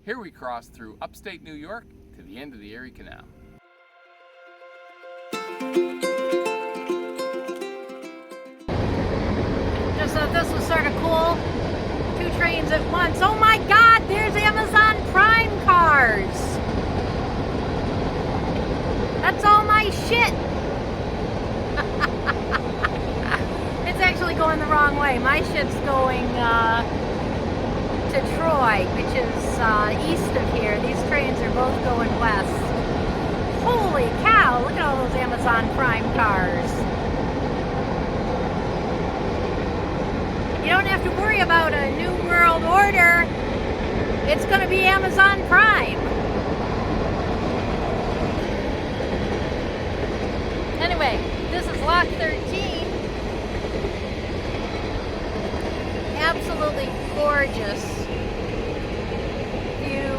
Here we cross through upstate New York to the end of the Erie Canal. Just thought this was sort of cool. 2 trains at once. Oh my God, there's Amazon Prime cars. That's all my shit. It's actually going the wrong way. My shit's going to Troy, which is east of here. These trains are both going west. Holy cow, look at all those Amazon Prime cars. You don't have to worry about a New World Order. It's going to be Amazon Prime. Anyway, this is Lock 13. Absolutely gorgeous view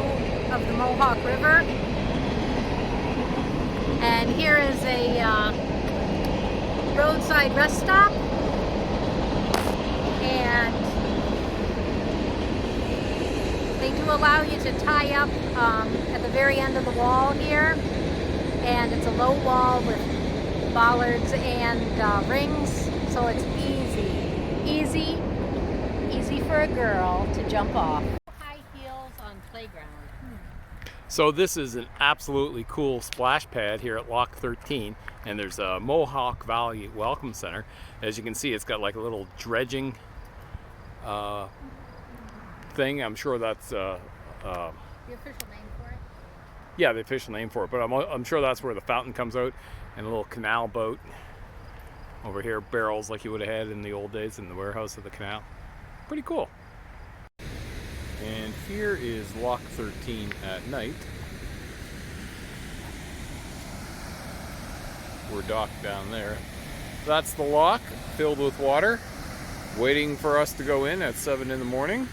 of the Mohawk River. And here is a roadside rest stop. And they do allow you to tie up at the very end of the wall here. And it's a low wall with bollards and rings, so it's easy for a girl to jump off. High heels on playground. So this is an absolutely cool splash pad here at Lock 13, and there's a Mohawk Valley Welcome Center. As you can see, it's got like a little dredging thing. I'm sure that's The official name for it? yeah, the official name for it, but I'm sure that's where the fountain comes out, and a little canal boat over here, barrels like you would have had in the old days in the warehouse of the canal. Pretty cool. And here is Lock 13 at night. We're docked down there. That's the lock, filled with water, waiting for us to go in at 7 in the morning.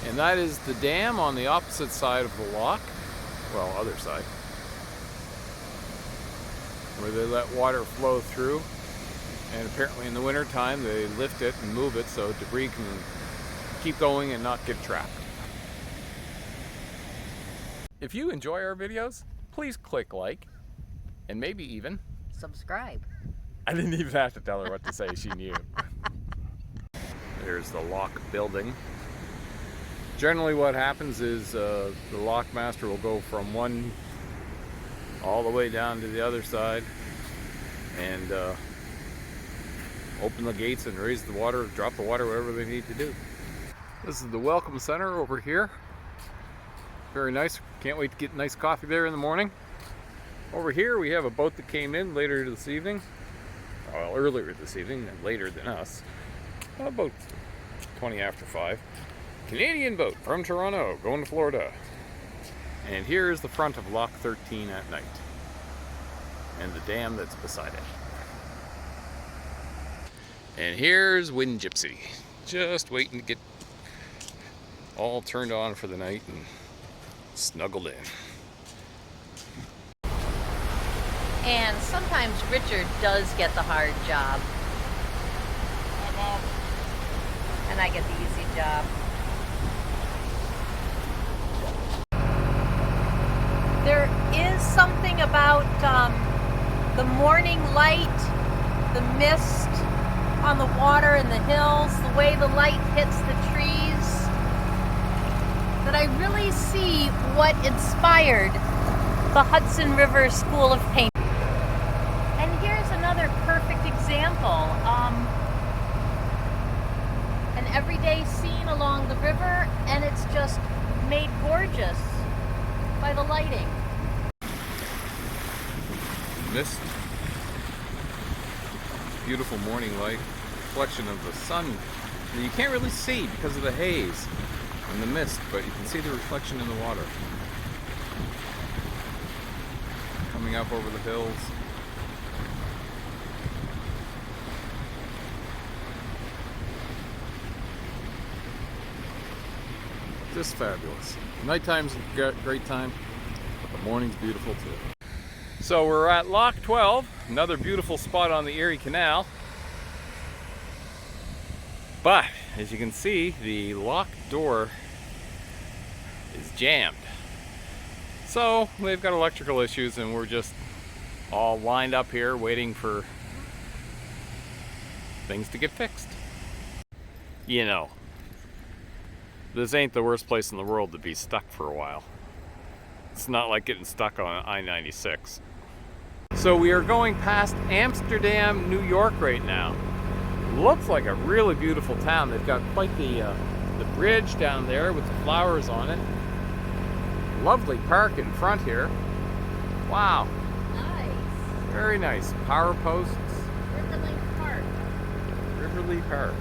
And that is the dam on the opposite side of the lock, well, other side, where they let water flow through. And apparently in the winter time they lift it and move it so debris can keep going and not get trapped. If you enjoy our videos, please click like and maybe even Subscribe. I didn't even have to tell her what to say, she knew. There's the lock building. Generally what happens is the lock master will go from one all the way down to the other side and open the gates and raise the water, drop the water, whatever they need to do. This is the Welcome Center over here. Very nice. Can't wait to get nice coffee there in the morning. Over here we have a boat that came in later this evening. Well, earlier this evening and later than us. About 20 after 5. Canadian boat from Toronto going to Florida. And here's the front of Lock 13 at night. And the dam that's beside it. And here's Wind Gypsy, just waiting to get all turned on for the night and snuggled in. And sometimes Richard does get the hard job. And I get the easy job. There is something about the morning light, the mist on the water and the hills, the way the light hits the trees, that I really see what inspired the Hudson River School of Painting. And here's another perfect example. An everyday scene along the river, and it's just made gorgeous by the lighting. Mist. Beautiful morning light, reflection of the sun. And you can't really see because of the haze and the mist, but you can see the reflection in the water. Coming up over the hills. Just fabulous. Nighttime's a great time, but the morning's beautiful too. So we're at Lock 12, another beautiful spot on the Erie Canal. But as you can see, the lock door is jammed. So they've got electrical issues and we're just all lined up here waiting for things to get fixed. You know, this ain't the worst place in the world to be stuck for a while. It's not like getting stuck on I-96. So we are going past Amsterdam, New York right now. Looks like a really beautiful town. They've got quite the bridge down there with the flowers on it. Lovely park in front here. Wow. Nice. Very nice. Power posts. Riverly Park. Riverly Park.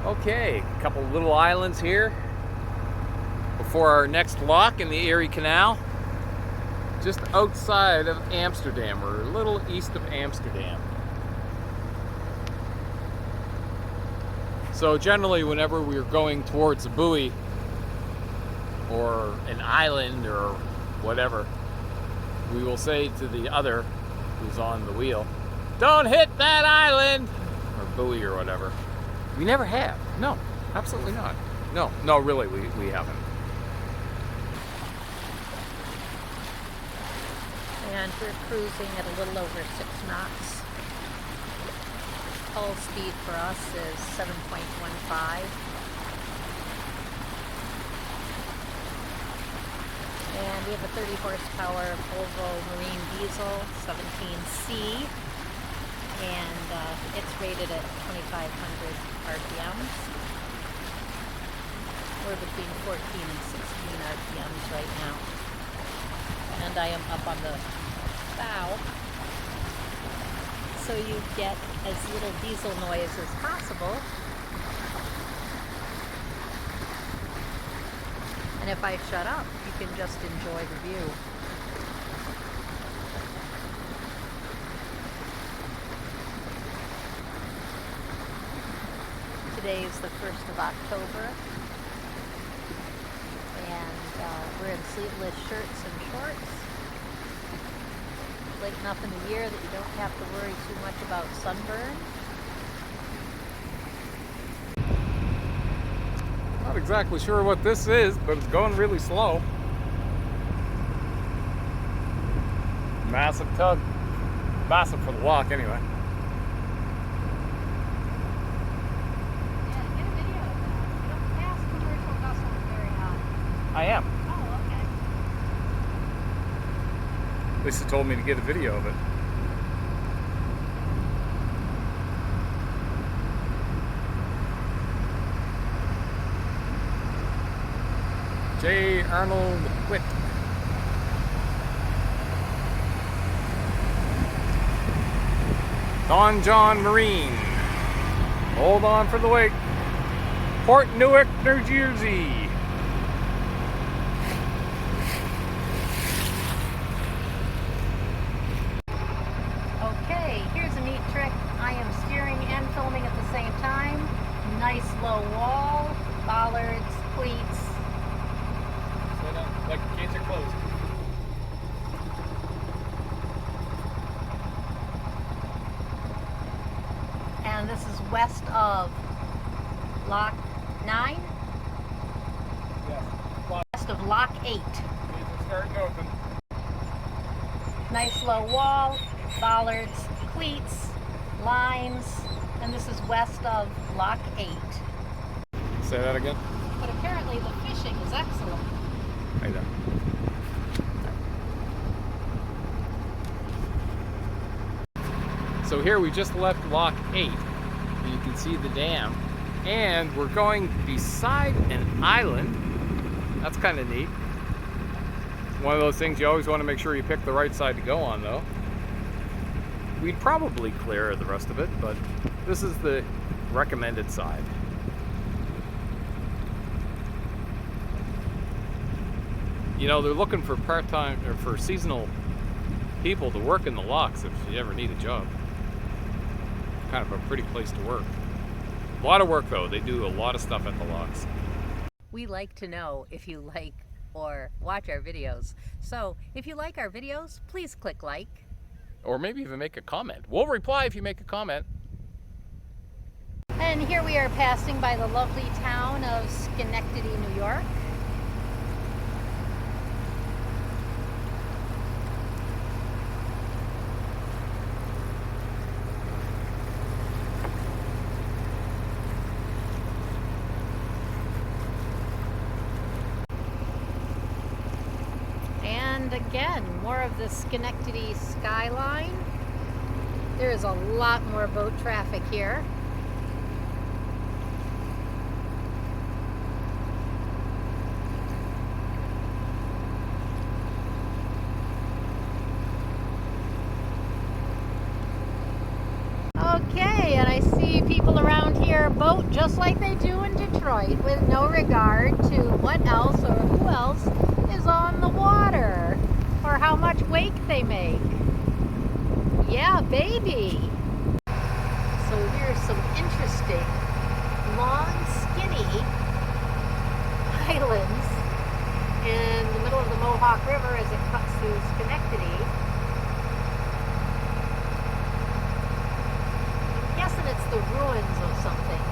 Okay, a couple little islands here before our next lock in the Erie Canal. Just outside of Amsterdam, or a little east of Amsterdam. So generally whenever we're going towards a buoy or an island or whatever, we will say to the other who's on the wheel, "Don't hit that island!" or buoy or whatever. We never have. No, absolutely not. No, really, we haven't. And we're cruising at a little over 6 knots. Hull speed for us is 7.15. And we have a 30 horsepower Volvo Marine Diesel 17C. And it's rated at 2,500 RPMs. We're between 14 and 16 RPMs right now. And I am up on the bow, so you get as little diesel noise as possible. And if I shut up, you can just enjoy the view. Today is the 1st of October, and we're in sleeveless shirts and shorts. Late enough in the year that you don't have to worry too much about sunburn. Not exactly sure what this is, but it's going really slow. Massive tug. Massive for the walk anyway. Yeah, get a video of that. You don't pass commercial vessels very often. I am. Oh, okay. Lisa told me to get a video of it. J. Arnold Witt. Don John Marine. Hold on for the wake. Port Newark, New Jersey. Okay, here's a neat trick. I am steering and filming at the same time. Nice low wall, bollards, cleats. Like gates are closed. And this is west of Lock 9? Yes. West of Lock 8. Gates are starting to open. Nice low wall, bollards, cleats, lines, and this is west of Lock 8. Say that again. But apparently the fishing is excellent. I know. So here we just left Lock 8. You can see the dam. And we're going beside an island. That's kind of neat. One of those things you always want to make sure you pick the right side to go on, though. We'd probably clear the rest of it, but this is the recommended side. You know, they're looking for part-time or for seasonal people to work in the locks if you ever need a job. Kind of a pretty place to work. A lot of work though. They do a lot of stuff at the locks. We like to know if you like or watch our videos. So if you like our videos, please click like. Or maybe even make a comment. We'll reply if you make a comment. Hey, And here we are passing by the lovely town of Schenectady, New York. And again, more of the Schenectady skyline. There is a lot more boat traffic here. Okay, and I see people around here boat just like they do in Detroit, with no regard to what else or who else is on the water or how much wake they make. Yeah, baby. So here's some interesting, long, skinny islands in the middle of the Mohawk River as it cuts through Schenectady. I'm guessing it's the ruins of something.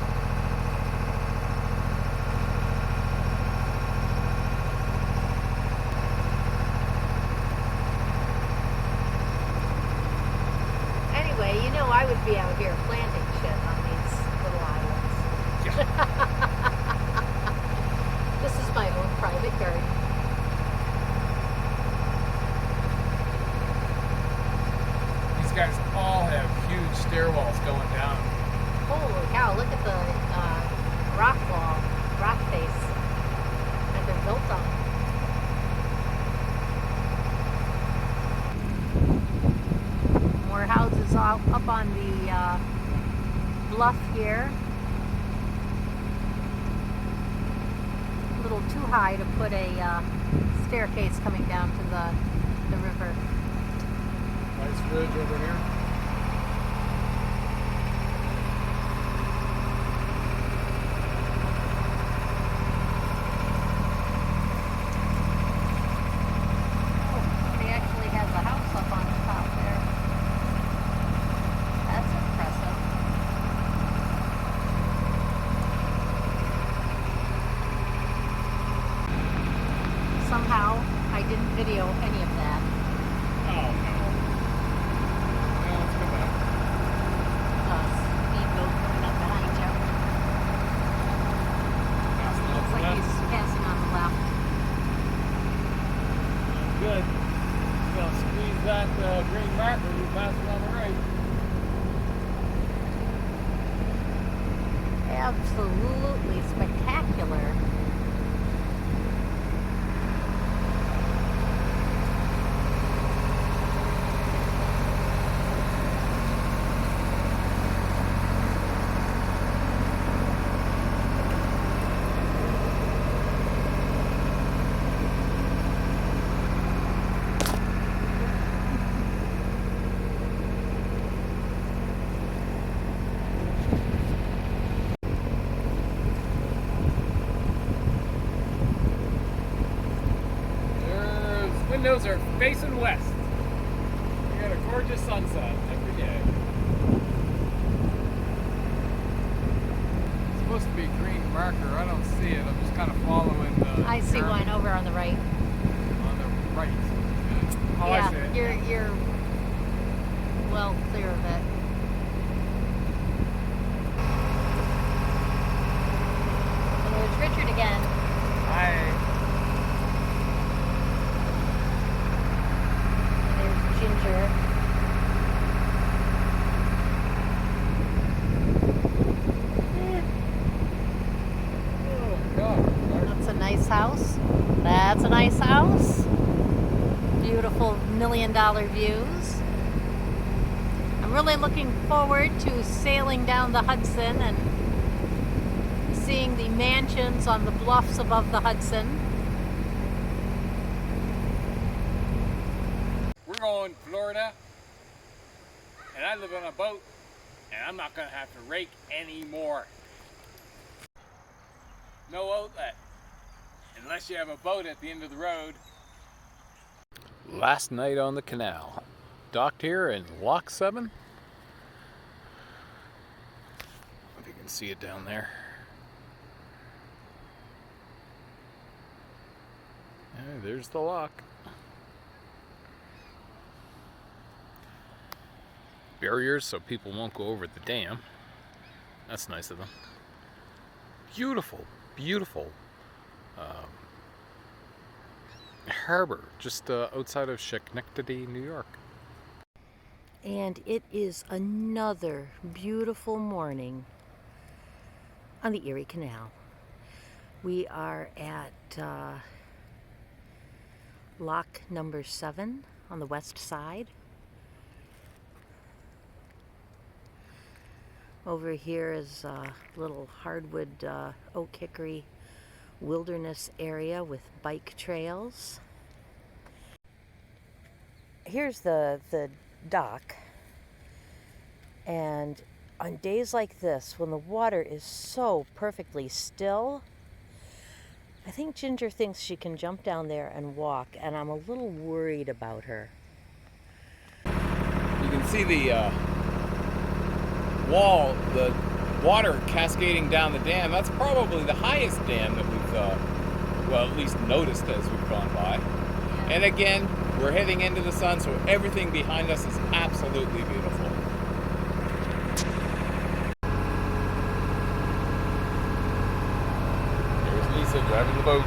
Anyway, you know I would be out here planting shit on these little islands. This is my own private garden. These guys all have huge stairwells going down. Holy cow, look at the rock wall, rock face that they're built on. More houses up on the bluff here. A little too high to put a staircase coming down to the river. Nice ridge over here. He actually has a house up on the top there. That's impressive. Somehow, I didn't video any of that. Oh no. Well, let's go back. Speedboat coming up behind you. Looks like he's passing on the left. Good. Gonna squeeze that green marker. We pass it on the right. Absolutely spectacular. Windows are facing west. We got a gorgeous sunset every day. It's supposed to be a green marker. I don't see it. I'm just kind of following the. I see one over on the right. On the right. Oh, Yeah, I see it. you're well clear of it. And there's Richard again. Hi. There's Ginger. Oh God. That's a nice house. That's a nice house. Beautiful $1 million views. I'm really looking forward to sailing down the Hudson and seeing the mansions on the bluffs above the Hudson. We're going to Florida, and I live on a boat, and I'm not going to have to rake anymore. No outlet, unless you have a boat at the end of the road. Last night on the canal. Docked here in Lock 7. If you can can see it down there. And there's the lock. Barriers so people won't go over the dam. That's nice of them. Beautiful, beautiful harbor just outside of Schenectady, New York. And it is another beautiful morning on the Erie Canal. We are at lock number 7 on the west side. Over here is a little hardwood oak hickory wilderness area with bike trails. Here's the dock, and on days like this when the water is so perfectly still, I think Ginger thinks she can jump down there and walk, and I'm a little worried about her. You can see the wall, the water cascading down the dam. That's probably the highest dam that we've well, at least noticed as we've gone by. Yeah. And again, we're heading into the sun, so everything behind us is absolutely beautiful. There's Lisa driving the boat.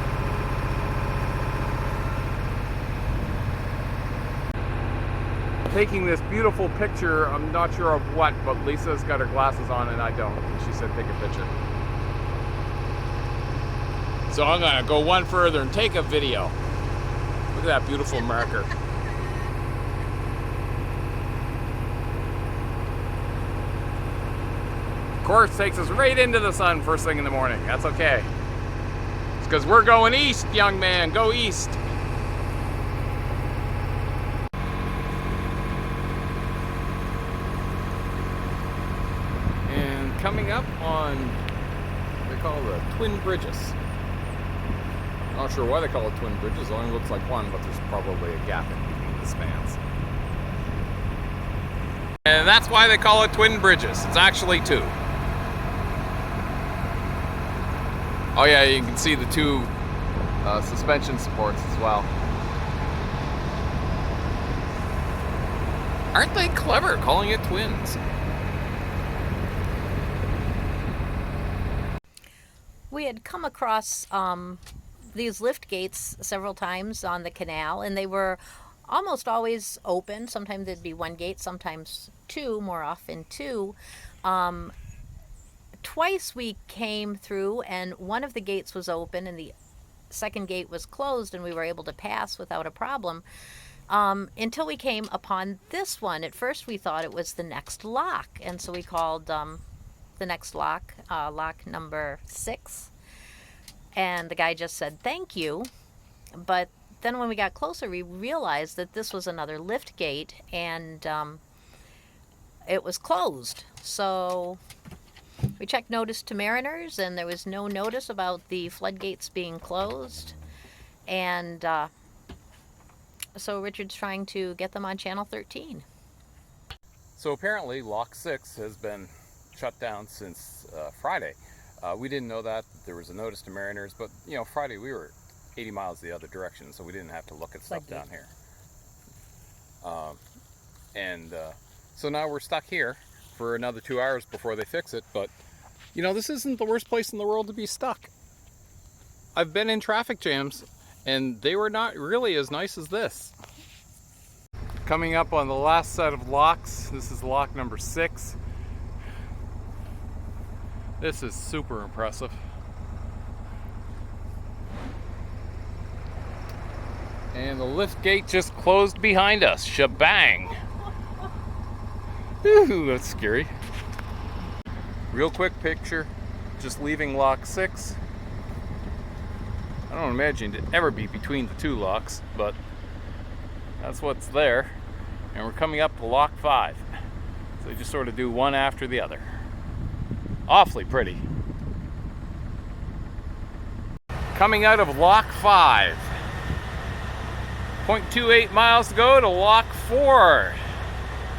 Taking this beautiful picture, I'm not sure of what, but Lisa's got her glasses on and I don't. And she said take a picture. So I'm gonna go one further and take a video. Look at that beautiful marker. Of course, takes us right into the sun first thing in the morning. That's okay. It's because we're going east, young man. Go east. And coming up on what they call the Twin Bridges. Not sure why they call it Twin Bridges. It only looks like one, but there's probably a gap in between the spans. And that's why they call it Twin Bridges. It's actually 2. Oh yeah, you can see the 2 suspension supports as well. Aren't they clever calling it twins? We had come across these lift gates several times on the canal, and they were almost always open. Sometimes there'd be 1 gate, sometimes 2, more often 2. Twice we came through and one of the gates was open and the second gate was closed, and we were able to pass without a problem until we came upon this one. At first we thought it was the next lock, and so we called the next lock, lock number 6. And the guy just said, thank you. But then when we got closer, we realized that this was another lift gate, and it was closed. So we checked notice to mariners, and there was no notice about the floodgates being closed. And so Richard's trying to get them on Channel 13. So apparently Lock 6 has been shut down since Friday. We didn't know that. There was a notice to mariners, but you know, Friday we were 80 miles the other direction, so we didn't have to look at stuff down here. So now we're stuck here for another 2 hours before they fix it, but you know, this isn't the worst place in the world to be stuck. I've been in traffic jams and they were not really as nice as this. Coming up on the last set of locks, this is lock number 6. This is super impressive. And the lift gate just closed behind us. Shebang! Ooh, that's scary. Real quick picture, just leaving lock 6. I don't imagine it ever be between the 2 locks, but that's what's there. And we're coming up to lock 5. So you just sort of do one after the other. Awfully pretty. Coming out of lock 5. 0.28 miles to go to lock 4.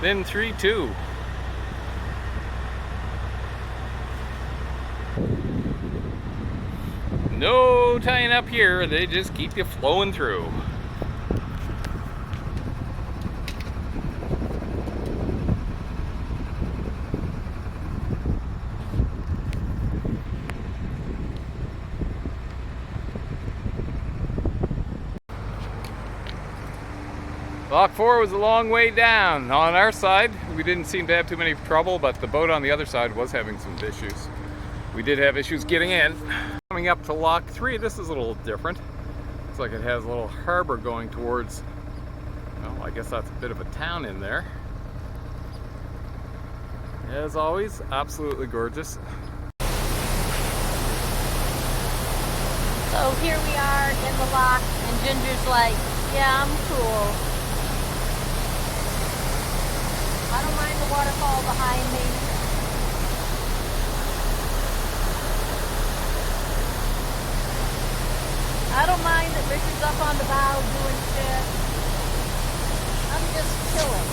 Then 3-2. No tying up here, they just keep you flowing through. Lock 4 was a long way down. On our side, we didn't seem to have too many trouble, but the boat on the other side was having some issues. We did have issues getting in. Coming up to Lock 3, this is a little different. Looks like it has a little harbor going towards, well, I guess that's a bit of a town in there. As always, absolutely gorgeous. So here we are in the lock, and Ginger's like, yeah, I'm cool. I don't mind the waterfall behind me. I don't mind that Richard's up on the bow doing shit. I'm just chilling.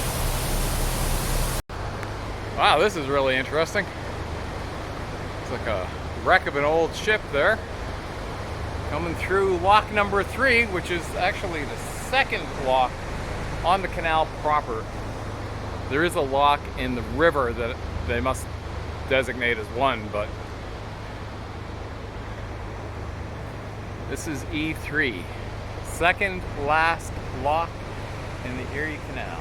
Wow, this is really interesting. It's like a wreck of an old ship there. Coming through lock number 3, which is actually the second lock on the canal proper. There is a lock in the river that they must designate as one, but this is E3, second last lock in the Erie Canal.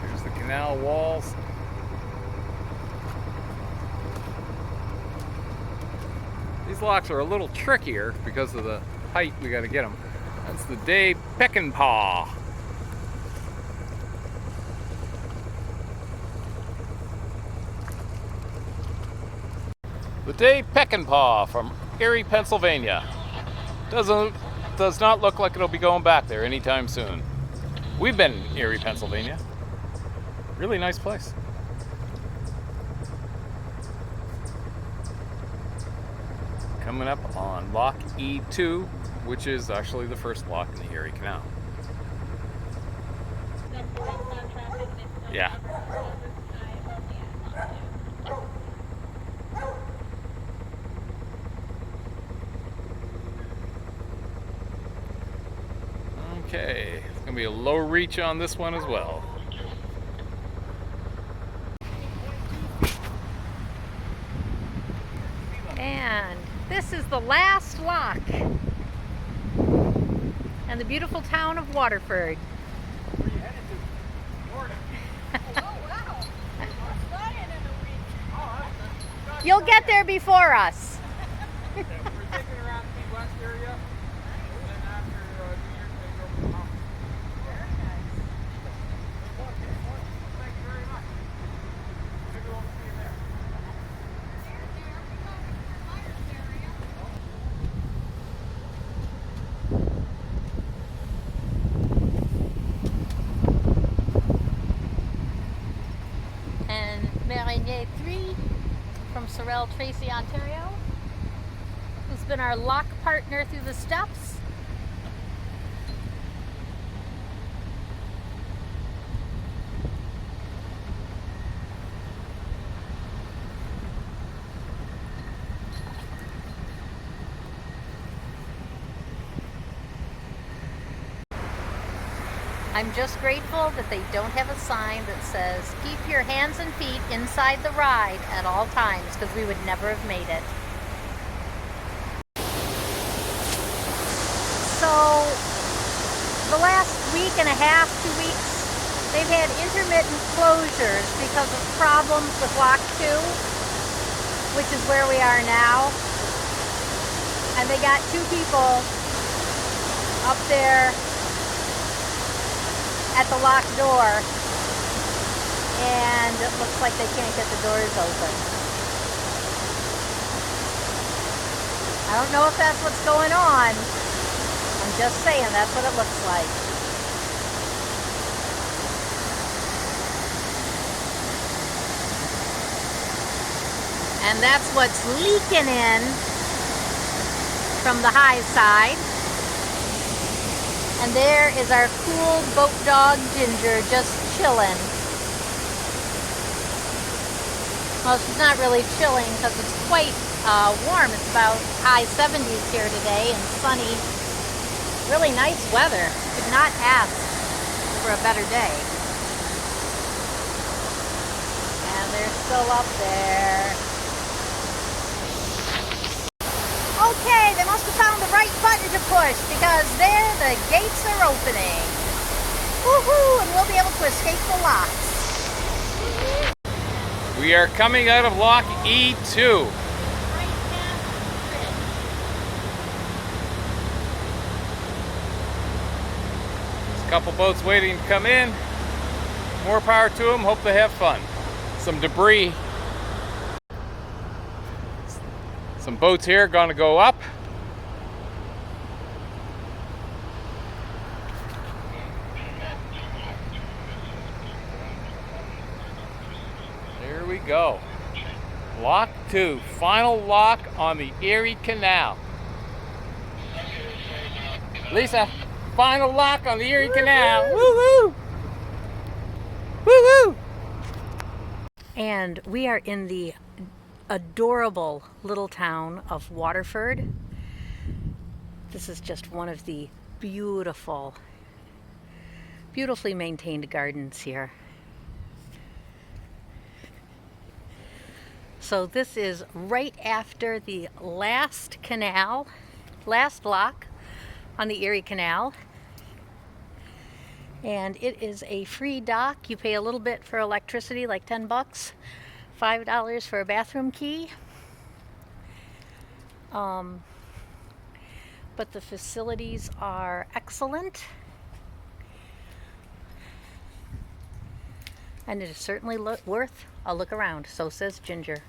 Here's the canal walls. These locks are a little trickier because of the height we got to get them. That's the Day Peckinpah. The Day Peckinpah from Erie, Pennsylvania. Does not look like it'll be going back there anytime soon. We've been in Erie, Pennsylvania. Really nice place. Coming up on lock E2, which is actually the first lock in the Erie Canal. Yeah. Okay, it's gonna be a low reach on this one as well. And this is the last lock and the beautiful town of Waterford. Where are you headed to? Florida. Oh, wow. I'm flying in a week. You'll get there before us. We're taking around the Key West area, and then after New Year's Day, go to the mountains. Very nice. Thank you very much. Maybe we'll see you there. And Marinier 3 from Sorel, Tracy, Ontario, who's been our lock partner through the steps. I'm just grateful that they don't have a sign that says, keep your hands and feet inside the ride at all times, because we would never have made it. So, the last week and a half, 2 weeks, they've had intermittent closures because of problems with Lock 2, which is where we are now. And they got 2 people up there at the locked door, and it looks like they can't get the doors open. I don't know if that's what's going on. I'm just saying that's what it looks like. And that's what's leaking in from the high side. And there is our cool boat dog Ginger just chilling. Well, it's not really chilling because it's quite warm. It's about high 70s here today and sunny. Really nice weather. Could not ask for a better day. And they're still up there. Okay, they must have found the right button to push because there the gates are opening. Woohoo! And we'll be able to escape the locks. We are coming out of lock E2. There's a couple boats waiting to come in. More power to them. Hope they have fun. Some debris. Some boats here gonna go up. There we go. Lock 2. Final lock on the Erie Canal. Lisa, final lock on the Erie Canal. Woo-hoo! Woo-hoo! And we are in the adorable little town of Waterford. This is just one of the beautifully maintained gardens here. So this is right after the last lock on the Erie Canal. And it is a free dock. You pay a little bit for electricity, like 10 bucks, $5 for a bathroom key. But the facilities are excellent. And it is certainly worth a look around. So says Ginger.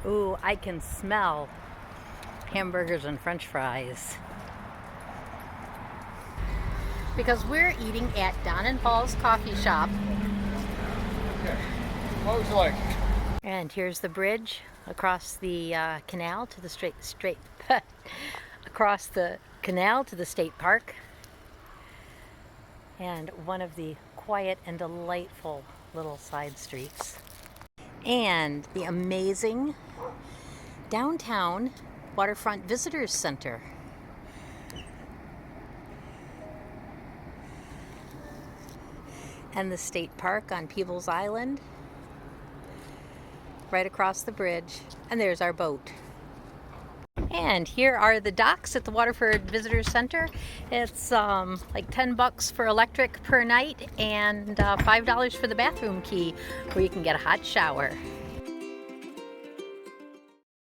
Ooh, I can smell hamburgers and French fries. Because we're eating at Don and Paul's coffee shop. Okay. What would you like? And here's the bridge across the canal to the straight across the canal to the state park. And one of the quiet and delightful little side streets. And the amazing downtown Waterfront Visitors Center. And the state park on Peebles Island, right across the bridge. And there's our boat. And here are the docks at the Waterford Visitors Center. It's like 10 bucks for electric per night and $5 for the bathroom key where you can get a hot shower.